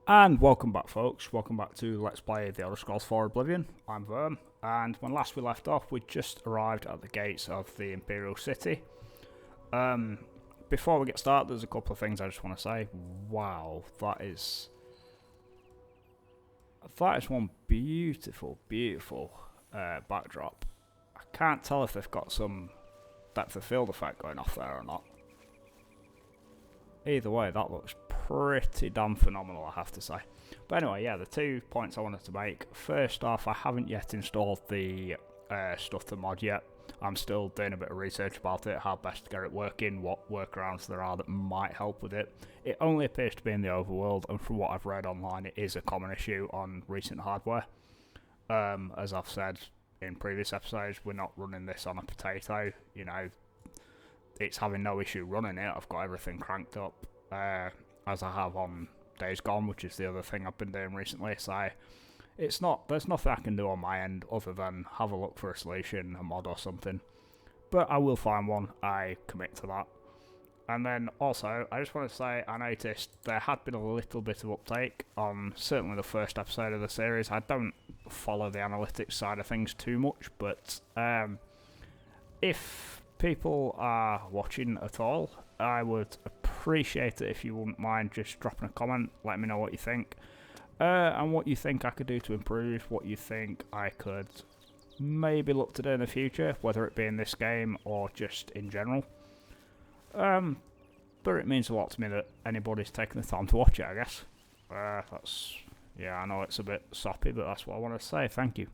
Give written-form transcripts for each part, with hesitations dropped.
And welcome back, folks. Welcome back to Let's Play The Elder Scrolls 4 Oblivion. I'm Verm, and when last we left off, we just arrived at the gates of the Imperial City. Before we get started, there's a couple of things I just want to say. Wow, that is one beautiful, beautiful backdrop. I can't tell if they've got some depth of field effect going off there or not. Either way, that looks pretty damn phenomenal, I have to say. But anyway, yeah, the 2 points I wanted to make. First off, I haven't yet installed the stuff to mod yet. I'm still doing a bit of research about it, how best to get it working, what workarounds there are that might help with it. It only appears to be in the overworld, and from what I've read online, it is a common issue on recent hardware. As I've said in previous episodes, we're not running this on a potato, you know. It's having no issue running it. I've got everything cranked up as I have on Days Gone, which is the other thing I've been doing recently. So there's nothing I can do on my end other than have a look for a solution, a mod or something. But I will find one. I commit to that. And then also, I just want to say, I noticed there had been a little bit of uptake on certainly the first episode of the series. I don't follow the analytics side of things too much, but if people are watching at all, I would appreciate it if you wouldn't mind just dropping a comment, letting me know what you think, and what you think I could do to improve, what you think I could maybe look to do in the future, whether it be in this game or just in general. But it means a lot to me that anybody's taking the time to watch it, I guess. I know it's a bit soppy, but that's what I want to say. Thank you.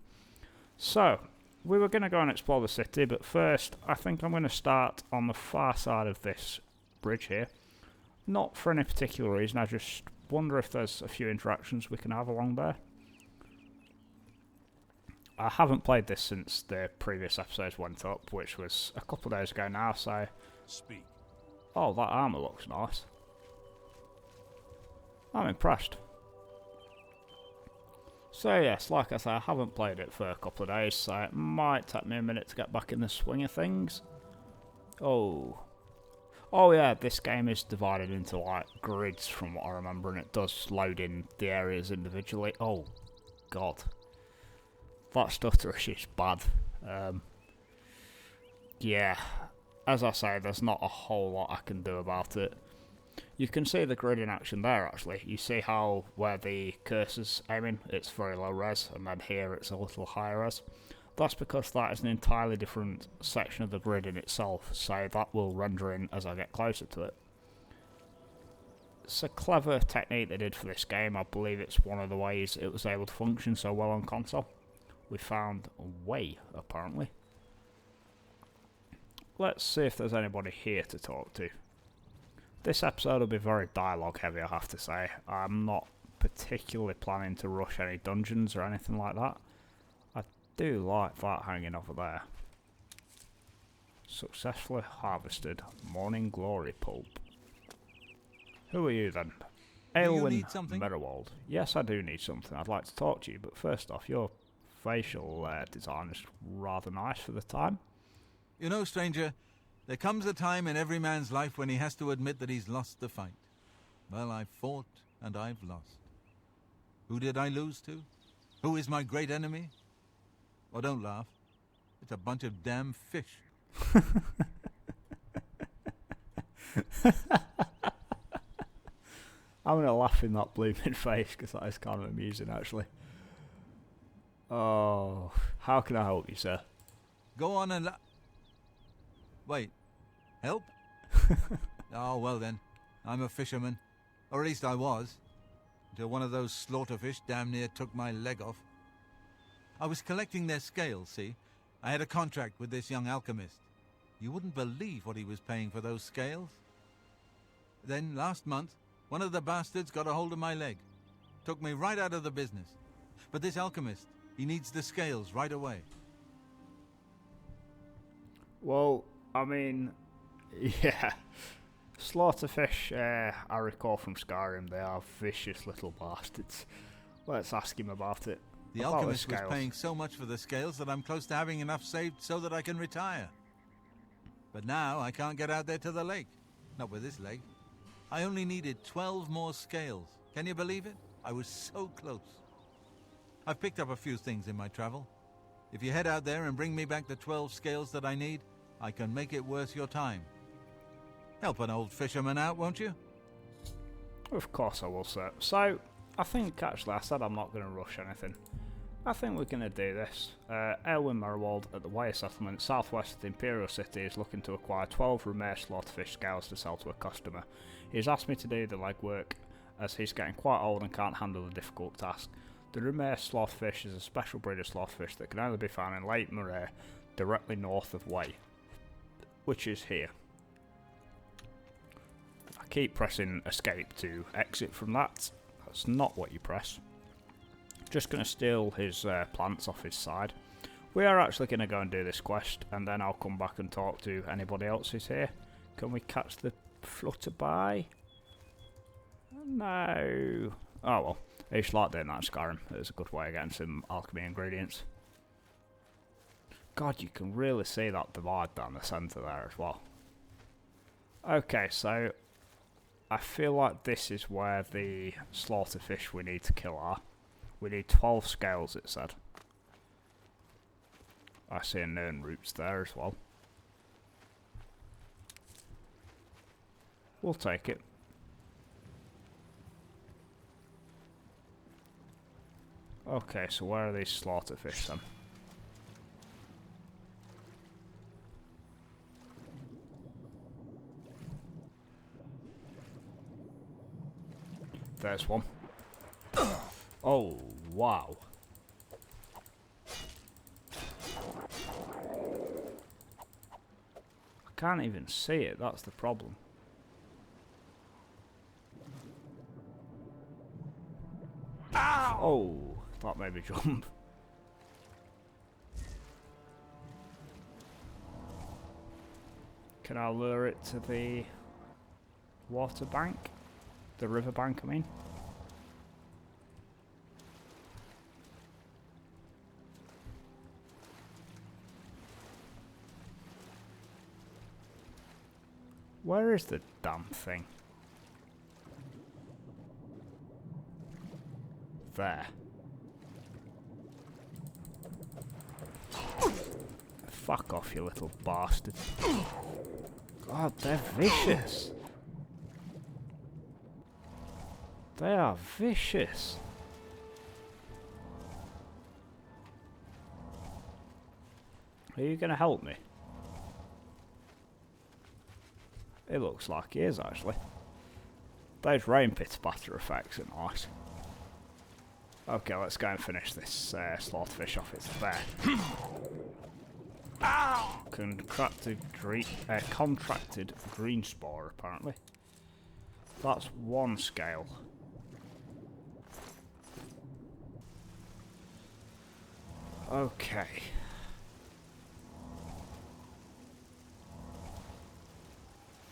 So, we were going to go and explore the city, but first, I think I'm going to start on the far side of this bridge here. Not for any particular reason, I just wonder if there's a few interactions we can have along there. I haven't played this since the previous episodes went up, which was a couple of days ago now, so... Speak. Oh, that armour looks nice. I'm impressed. So yes, like I say, I haven't played it for a couple of days, so it might take me a minute to get back in the swing of things. Oh yeah, this game is divided into like grids from what I remember, and it does load in the areas individually. Oh god, that stutter is bad. Yeah, as I say, there's not a whole lot I can do about it. You can see the grid in action there, actually. You see how where the cursor's aiming, it's very low res, and then here it's a little higher res. That's because that is an entirely different section of the grid in itself, so that will render in as I get closer to it. It's a clever technique they did for this game. I believe it's one of the ways it was able to function so well on console. We found a way, apparently. Let's see if there's anybody here to talk to. This episode will be very dialogue heavy, I have to say. I'm not particularly planning to rush any dungeons or anything like that. I do like that hanging over there. Successfully harvested Morning Glory pulp. Who are you then? Aylwin Merrowald. Yes, I do need something. I'd like to talk to you, but first off, your facial design is rather nice for the time. You know, stranger, there comes a time in every man's life when he has to admit that he's lost the fight. Well, I've fought and I've lost. Who did I lose to? Who is my great enemy? Oh, don't laugh. It's a bunch of damn fish. I'm going to laugh in that blooming face because that is kind of amusing, actually. Oh, how can I help you, sir? Go on and Wait, help? Oh, well then, I'm a fisherman. Or at least I was. Until one of those slaughterfish damn near took my leg off. I was collecting their scales, see? I had a contract with this young alchemist. You wouldn't believe what he was paying for those scales. Then, last month, one of the bastards got a hold of my leg. Took me right out of the business. But this alchemist, he needs the scales right away. Well, I mean, yeah. Slaughterfish, I recall from Skyrim, they are vicious little bastards. Let's ask him about it. The alchemist was paying so much for the scales that I'm close to having enough saved so that I can retire. But now I can't get out there to the lake. Not with this leg. I only needed 12 more scales. Can you believe it? I was so close. I've picked up a few things in my travel. If you head out there and bring me back the 12 scales that I need, I can make it worth your time. Help an old fisherman out, won't you? Of course I will, sir. So, I think actually I said I'm not going to rush anything. I think we're going to do this. Aylwin Merwold at the Wire Settlement, southwest of the Imperial City, is looking to acquire 12 Rumer slaughterfish scales to sell to a customer. He's asked me to do the legwork, as he's getting quite old and can't handle the difficult task. The Rumer slaughterfish is a special breed of slaughterfish that can only be found in Lake Murray, directly north of Way, which is here. I keep pressing escape to exit from that. That's not what you press. Just going to steal his plants off his side. We are actually going to go and do this quest, and then I'll come back and talk to anybody else who's here. Can we catch the flutterby? No. Oh well, I used to like doing that in Skyrim. It was a good way of getting some alchemy ingredients. God, you can really see that divide down the centre there as well. Okay, so I feel like this is where the slaughterfish we need to kill are. We need 12 scales, it said. I see a Nern roots there as well. We'll take it. Okay, so where are these slaughterfish then? There's one. Oh, wow. I can't even see it, that's the problem. Ow! Oh, that made me jump. Can I lure it to the water bank? The river bank, I mean. Where is the damn thing? There. Fuck off, you little bastard. God, they're vicious. They are vicious. Are you gonna help me? It looks like he is, actually. Those rain pit spatter effects are nice. Okay, let's go and finish this slaughterfish off its there. Contracted green spore, apparently. That's one scale. Okay.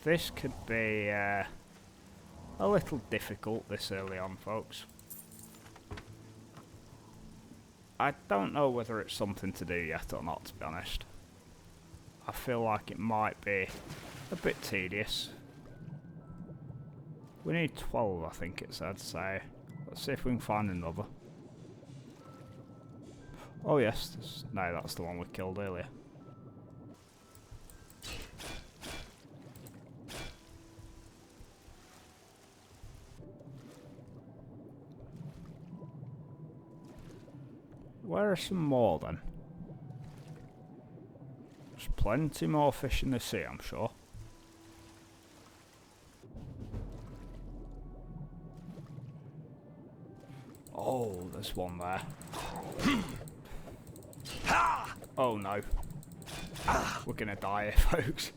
This could be a little difficult this early on, folks. I don't know whether it's something to do yet or not, to be honest. I feel like it might be a bit tedious. We need 12, I think it said, so let's see if we can find another. Oh yes, no, that's the one we killed earlier. Where are some more then? There's plenty more fish in the sea, I'm sure. Oh, there's one there. Oh no. We're gonna die here, folks.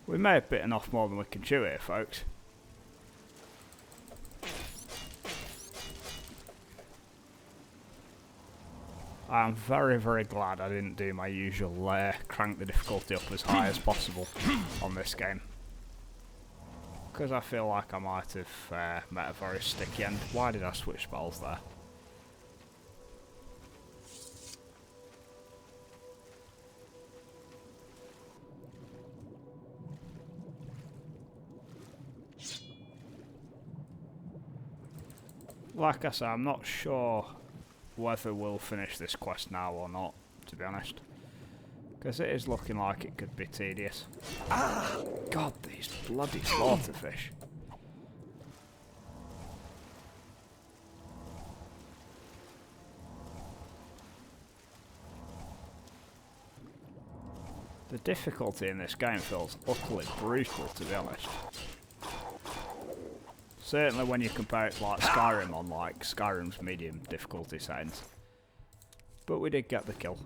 We may have bitten off more than we can chew here, folks. I'm very, very glad I didn't do my usual crank the difficulty up as high as possible on this game. Because I feel like I might have met a very sticky end. Why did I switch spells there? like I said, I'm not sure whether we'll finish this quest now or not, to be honest. Because it is looking like it could be tedious. Ah! God, these bloody slaughterfish. The difficulty in this game feels utterly brutal, to be honest. Certainly when you compare it to like Skyrim on like Skyrim's medium difficulty settings. But we did get the kill.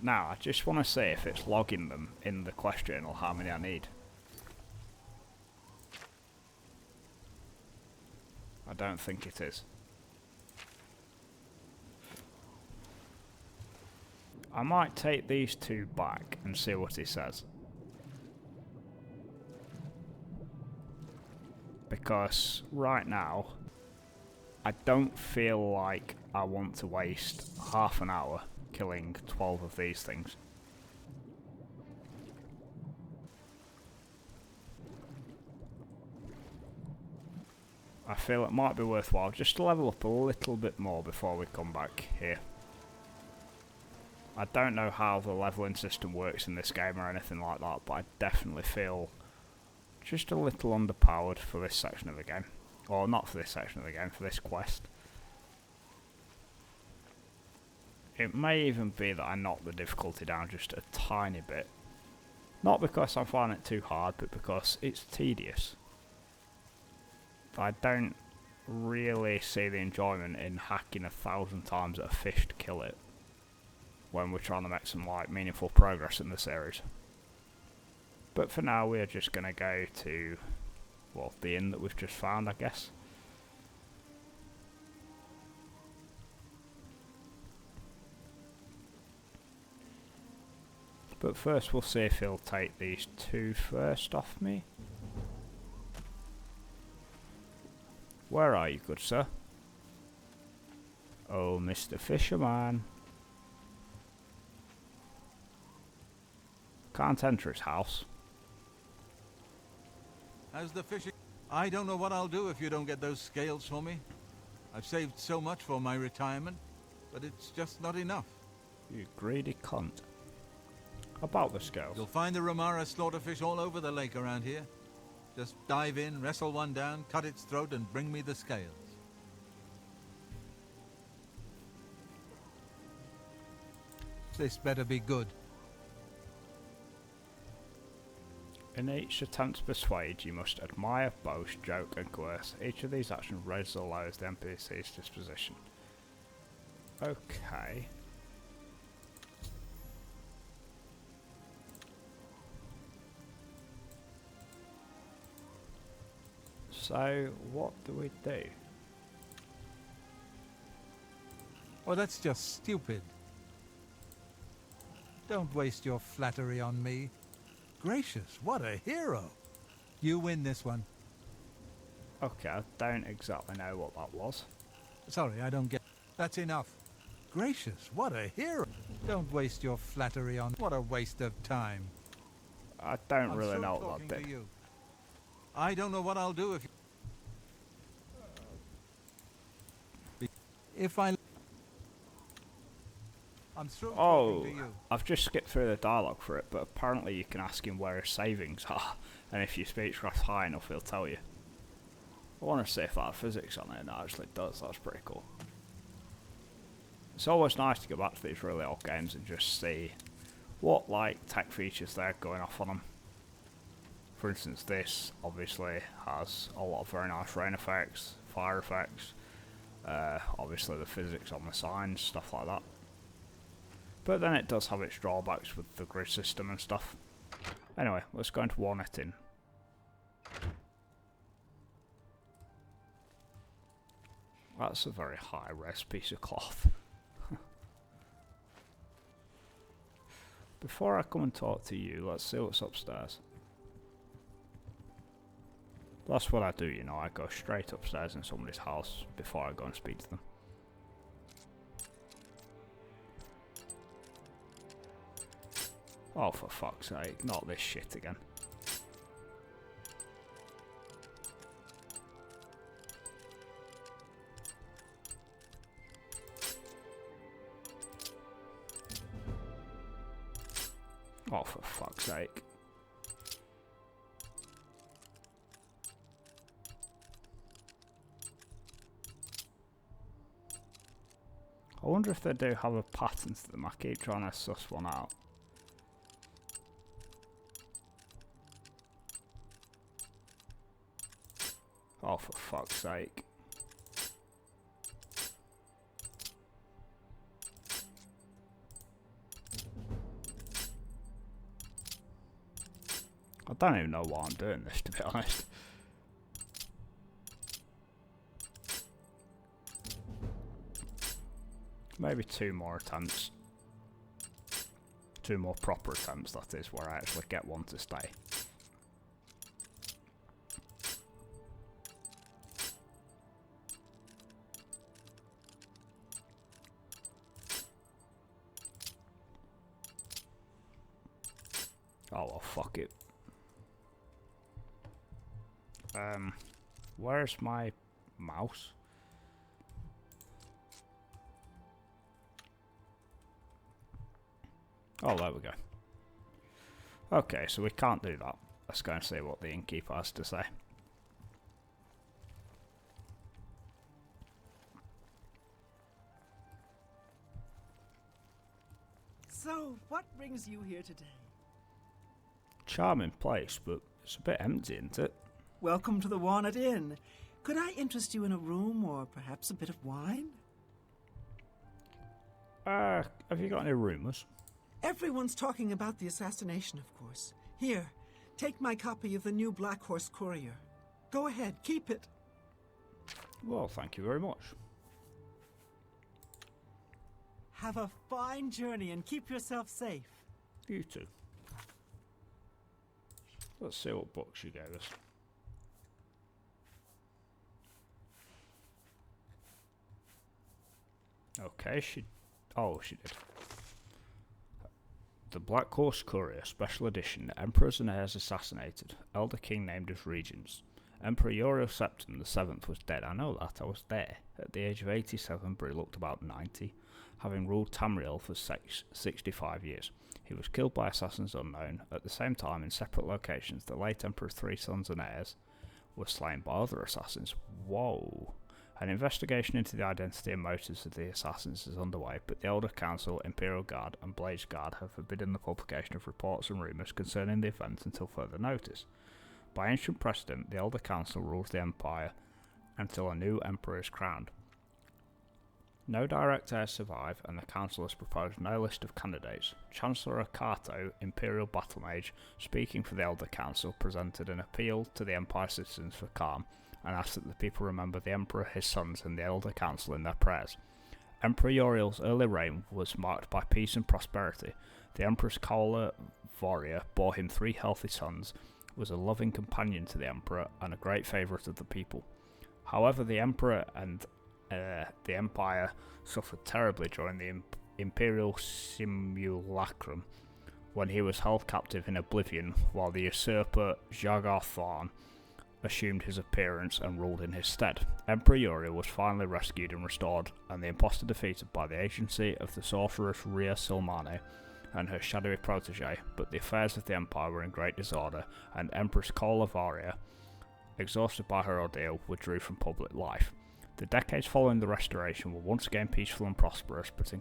Now, I just want to see if it's logging them in the quest journal how many I need. I don't think it is. I might take these two back and see what he says. Because right now, I don't feel like I want to waste half an hour killing 12 of these things. I feel it might be worthwhile just to level up a little bit more before we come back here. I don't know how the leveling system works in this game or anything like that, but I definitely feel just a little underpowered for this section of the game. Or not for this section of the game, for this quest. It may even be that I knock the difficulty down just a tiny bit. Not because I'm finding it too hard, but because it's tedious. I don't really see the enjoyment in hacking 1,000 times at a fish to kill it when we're trying to make some like meaningful progress in the series. But for now we're just going to go to, well, the inn that we've just found, I guess. But first we'll see if he'll take these two first off me. Where are you, good sir? Oh, Mr. Fisherman. Can't enter his house. How's the fishing? I don't know what I'll do if you don't get those scales for me. I've saved so much for my retirement, but it's just not enough. You greedy cunt. About the scales. You'll find the Ramara slaughterfish all over the lake around here. Just dive in, wrestle one down, cut its throat, and bring me the scales. This better be good. In each attempt to persuade, you must admire, boast, joke, and coerce. Each of these actions raises or lowers the NPC's disposition. Okay. So, what do we do? Oh, that's just stupid. Don't waste your flattery on me. Gracious, what a hero! You win this one. Okay, I don't exactly know what that was. Sorry, I don't get... That's enough. Gracious, what a hero! Don't waste your flattery on... What a waste of time. I don't really know what that did. I don't know what I'll do if you... If I... I'm through talking to you. I've just skipped through the dialogue for it, but apparently you can ask him where his savings are, and if your speech runs high enough, he'll tell you. I want to see if that physics on it, and it actually does. That's pretty cool. It's always nice to go back to these really old games and just see what like tech features they're going off on them. For instance, this obviously has a lot of very nice rain effects, fire effects, obviously the physics on the signs, stuff like that. But then it does have its drawbacks with the grid system and stuff. Anyway, let's go into Walnut Inn. That's a very high-res piece of cloth. Before I come and talk to you, let's see what's upstairs. That's what I do, you know, I go straight upstairs in somebody's house before I go and speak to them. Oh, for fuck's sake, not this shit again. Oh, for fuck's sake. I wonder if they do have a pattern to them. I keep trying to suss one out. Oh, for fuck's sake. I don't even know why I'm doing this, to be honest. Maybe 2 more attempts. 2 more proper attempts, that is, where I actually get one to stay. Oh well, fuck it. Where's my mouse? Oh, there we go. Okay, so we can't do that. Let's go and see what the innkeeper has to say. So, what brings you here today? Charming place, but it's a bit empty, isn't it? Welcome to the Walnut Inn. Could I interest you in a room or perhaps a bit of wine? Have you got any rumours? Everyone's talking about the assassination, of course. Here, take my copy of the new Black Horse Courier. Go ahead, keep it. Well, thank you very much. Have a fine journey and keep yourself safe. You too. Let's see what book she gave us. Okay, she did. The Black Horse Courier, Special Edition, Emperors and Heirs Assassinated, Elder King named as Regents. Emperor Uriel Septim VII was dead. I know that, I was there. At the age of 87, but he looked about 90, having ruled Tamriel for 65 years. He was killed by assassins unknown. At the same time, in separate locations, the late Emperor's 3 sons and heirs were slain by other assassins. Whoa. An investigation into the identity and motives of the assassins is underway, but the Elder Council, Imperial Guard, and Blaze Guard have forbidden the publication of reports and rumours concerning the event until further notice. By ancient precedent, the Elder Council rules the Empire until a new Emperor is crowned. No direct heirs survive, and the Council has proposed no list of candidates. Chancellor Akato, Imperial Battle Mage, speaking for the Elder Council, presented an appeal to the Empire citizens for calm, and asked that the people remember the Emperor, his sons, and the Elder Council in their prayers. Emperor Uriel's early reign was marked by peace and prosperity. The Empress Kaola Voria bore him 3 healthy sons, was a loving companion to the Emperor, and a great favourite of the people. However, the Emperor and the Empire suffered terribly during the Imperial Simulacrum, when he was held captive in Oblivion, while the usurper Jagar Thorn assumed his appearance and ruled in his stead. Emperor Uriel was finally rescued and restored, and the impostor defeated by the agency of the sorceress Rhea Silmane and her shadowy protege, but the affairs of the Empire were in great disorder, and Empress Kaola Voria, exhausted by her ordeal, withdrew from public life. The decades following the Restoration were once again peaceful and prosperous, but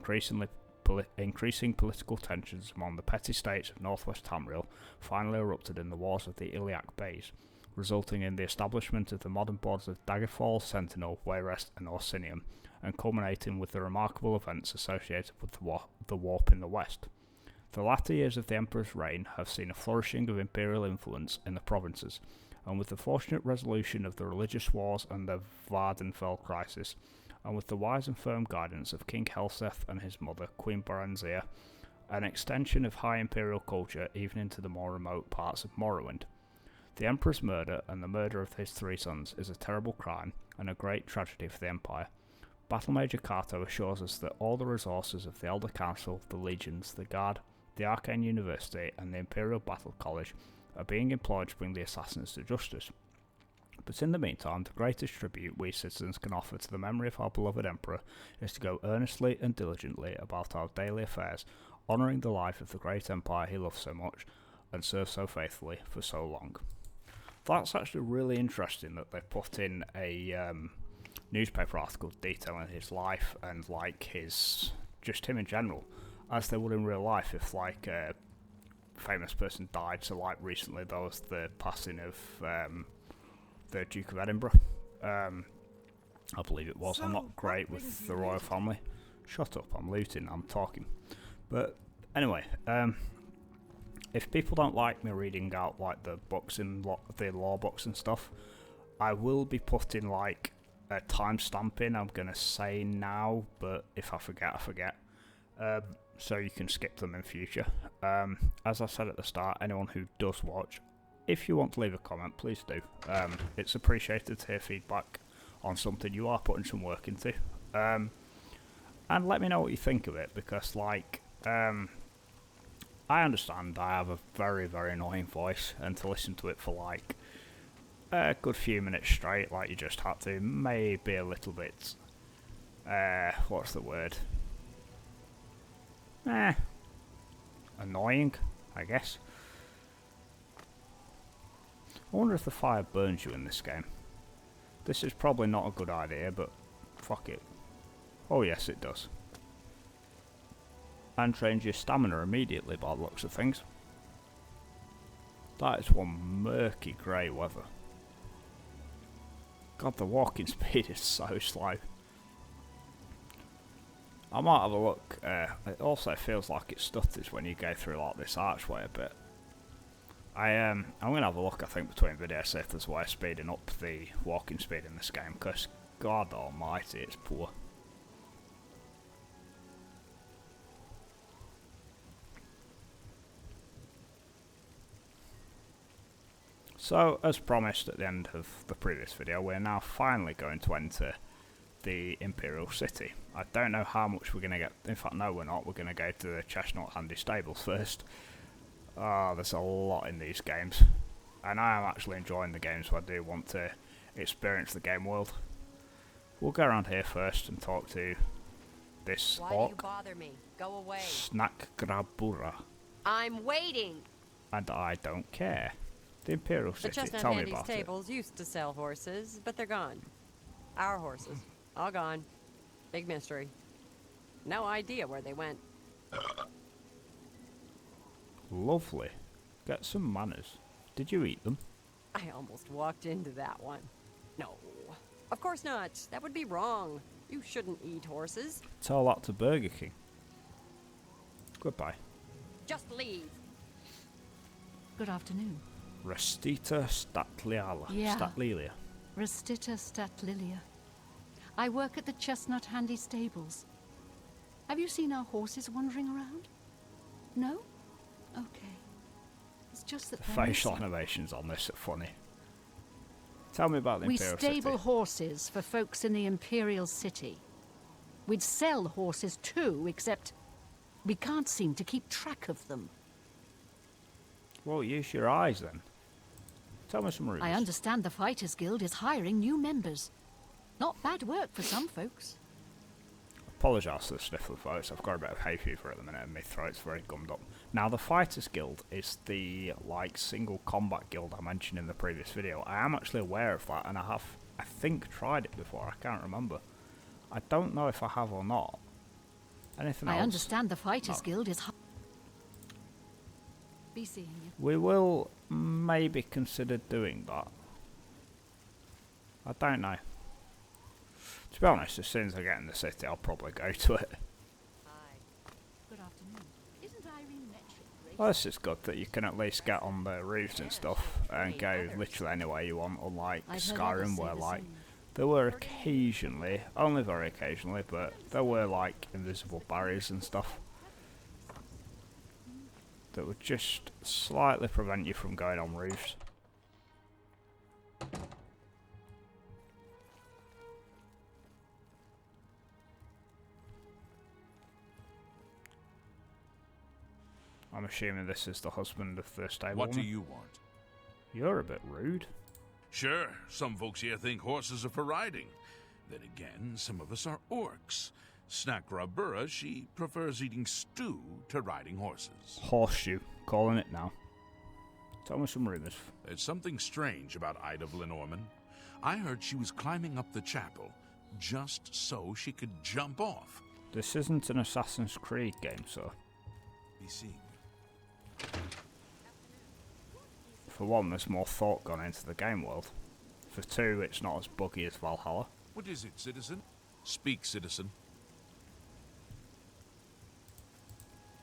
increasing political tensions among the petty states of northwest Tamriel finally erupted in the wars of the Iliac Bays, resulting in the establishment of the modern borders of Daggerfall, Sentinel, Wayrest, and Orsinium, and culminating with the remarkable events associated with the Warp in the west. The latter years of the Emperor's reign have seen a flourishing of imperial influence in the provinces, and with the fortunate resolution of the religious wars and the Vardenfell crisis, and with the wise and firm guidance of King Helseth and his mother, Queen Baranzia, an extension of high imperial culture even into the more remote parts of Morrowind. The Emperor's murder and the murder of his 3 sons is a terrible crime and a great tragedy for the Empire. Battle Major Kato assures us that all the resources of the Elder Council, the Legions, the Guard, the Arcane University, and the Imperial Battle College are being employed to bring the assassins to justice. But in the meantime, the greatest tribute we citizens can offer to the memory of our beloved Emperor is to go earnestly and diligently about our daily affairs, honouring the life of the great empire he loved so much and served so faithfully for so long. That's actually really interesting that they put in a newspaper article detailing his life and like his just him in general, as they would in real life if like a famous person died. So like recently there was the passing of the Duke of Edinburgh. I believe it was. I'm not great with the royal family. Shut up, I'm looting, I'm talking. But anyway, if people don't like me reading out like the books in the law books and stuff, I will be putting like a timestamp in. I'm gonna say now, but if I forget, I forget. So you can skip them in future. As I said at the start, anyone who does watch, if you want to leave a comment, please do. It's appreciated to hear feedback on something you are putting some work into. And let me know what you think of it, because like I understand I have a very, very annoying voice, and to listen to it for like a good few minutes straight, like you just had to, may be a little bit, what's the word? Annoying, I guess. I wonder if the fire burns you in this game. This is probably not a good idea, but fuck it. Oh yes, it does. And drains your stamina immediately by the looks of things. That is one murky grey weather. God, the walking speed is so slow. I might have a look. It also feels like it stutters when you go through like this archway a bit. I'm gonna have a look, I think, between videos, see if there's a way of speeding up the walking speed in this game, because God almighty, it's poor. So, as promised at the end of the previous video, we're now finally going to enter the Imperial City. I don't know how much we're going to get. In fact, no, we're not. We're going to go to the Chestnut Handy Stables first. There's a lot in these games, and I am actually enjoying the games, so I do want to experience the game world. We'll go around here first and talk to this Why orc. do you bother me? Go away. Snack Grabura. I'm waiting. And I don't care. The Imperial The City, Chestnut tell me Handy about it. stables used to sell horses, but they're gone. Our horses. All gone. Big mystery. No idea where they went. Lovely. Get some manners. Did you eat them? I almost walked into that one. No. Of course not. That would be wrong. You shouldn't eat horses. Tell that to Burger King. Goodbye. Just leave. Good afternoon. Restita Statliala. Yeah. Statlilia. Restita Statlilia. I work at the Chestnut Handy Stables. Have you seen our horses wandering around? No? Okay. It's just that The they're facial missing. animations on this are funny. Tell me about the We Imperial stable City. horses for folks in the Imperial City. We'd sell horses too, except we can't seem to keep track of them. Well, use your eyes then. Tell me some rules. I understand the Fighters Guild is hiring new members. Not bad work for some folks. Apologise for the sniffle, folks. I've got a bit of hay fever at the minute and my throat's very gummed up. Now, the Fighters Guild is the, like, single combat guild I mentioned in the previous video. I am actually aware of that, and I have, I think, tried it before. I can't remember. I don't know if I have or not. Anything else? I understand the Fighters No. Guild is... Be seeing you. We will maybe consider doing that. I don't know. To be honest, as soon as I get in the city, I'll probably go to it. Hi. Good afternoon. Isn't Irene Metric great? Well, this is good that you can at least get on the roofs and stuff and go literally anywhere you want, unlike I've heard others Skyrim, say where the like same. there were occasionally, only very occasionally, but there were like invisible barriers and stuff that would just slightly prevent you from going on roofs. I'm assuming this is the husband of the stable What do woman. you want? You're a bit rude. Sure, some folks here think horses are for riding. Then again, some of us are orcs. Snackrabura, she prefers eating stew to riding horses. Horseshoe, calling it now. Tell me some rumours. There's something strange about Ida Lenormand. I heard she was climbing up the chapel just so she could jump off. This isn't an Assassin's Creed game, so. Be seeing you. For one, there's more thought gone into the game world. For two, it's not as buggy as Valhalla. What is it, citizen? Speak, citizen.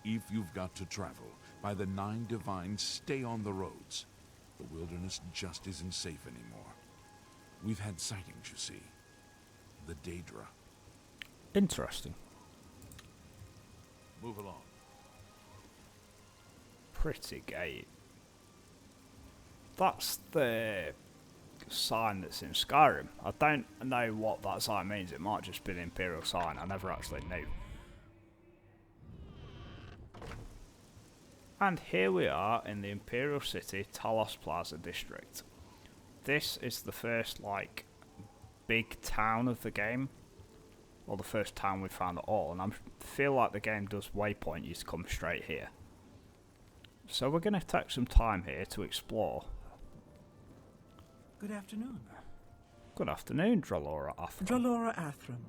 If you've got to travel, by the 9 Divines, stay on the roads. The wilderness just isn't safe anymore. We've had sightings, you see. The Daedra. Interesting. Move along. Pretty gay. That's the sign that's in Skyrim. I don't know what that sign means. It might just be the Imperial sign. I never actually knew. And here we are in the Imperial City Talos Plaza district. This is the first, like, big town of the game. Or the first town we've found at all. And I feel like the game does waypoint you to come straight here. So we're going to take some time here to explore. Good afternoon. Good afternoon, Dralora Athram. Dralora Athram.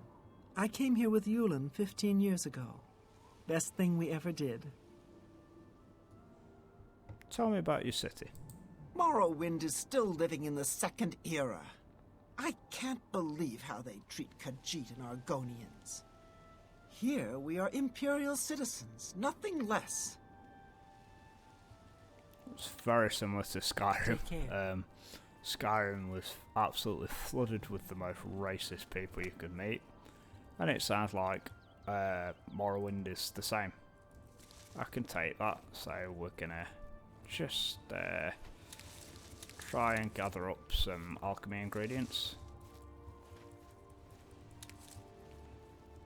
I came here with Yulin 15 years ago. Best thing we ever did. Tell me about your city. Morrowind is still living in the Second Era. I can't believe how they treat Khajiit and Argonians. Here we are Imperial citizens, nothing less. It's very similar to Skyrim. Take care. Skyrim was absolutely flooded with the most racist people you could meet. And it sounds like Morrowind is the same. I can take that, so we're gonna just try and gather up some alchemy ingredients.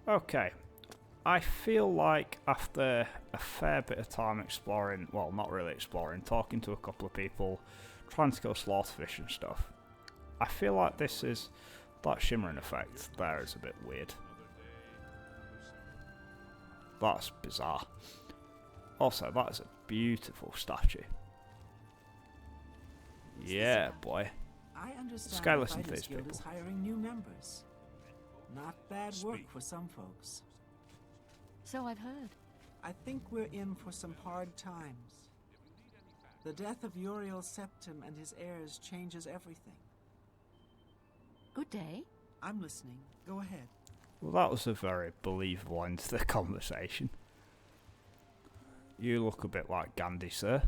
Okay, I feel like after a fair bit of time exploring, well, not really exploring, talking to a couple of people, trying to kill slaughterfish and stuff, I feel like this is, that shimmering effect there is a bit weird. That's bizarre. Also, that is a beautiful statue. Yeah, boy. I understand Let's go the listen to Fighters these Guild people. is hiring new members. Not bad work Speak. for some folks. So I've heard. I think we're in for some hard times. The death of Uriel Septim and his heirs changes everything. Good day. I'm listening. Go ahead. Well, that was a very believable end to the conversation. You look a bit like Gandhi, sir.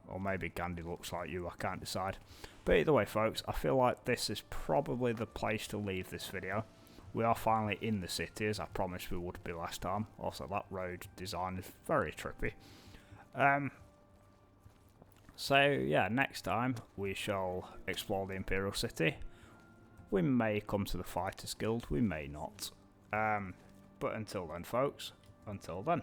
Or maybe Gandhi looks like you, I can't decide. But either way, folks, I feel like this is probably the place to leave this video. We are finally in the city, as I promised we would be last time. Also, that road design is very trippy. So, yeah, next time we shall explore the Imperial City. We may come to the Fighters Guild, we may not. But until then, folks, until then.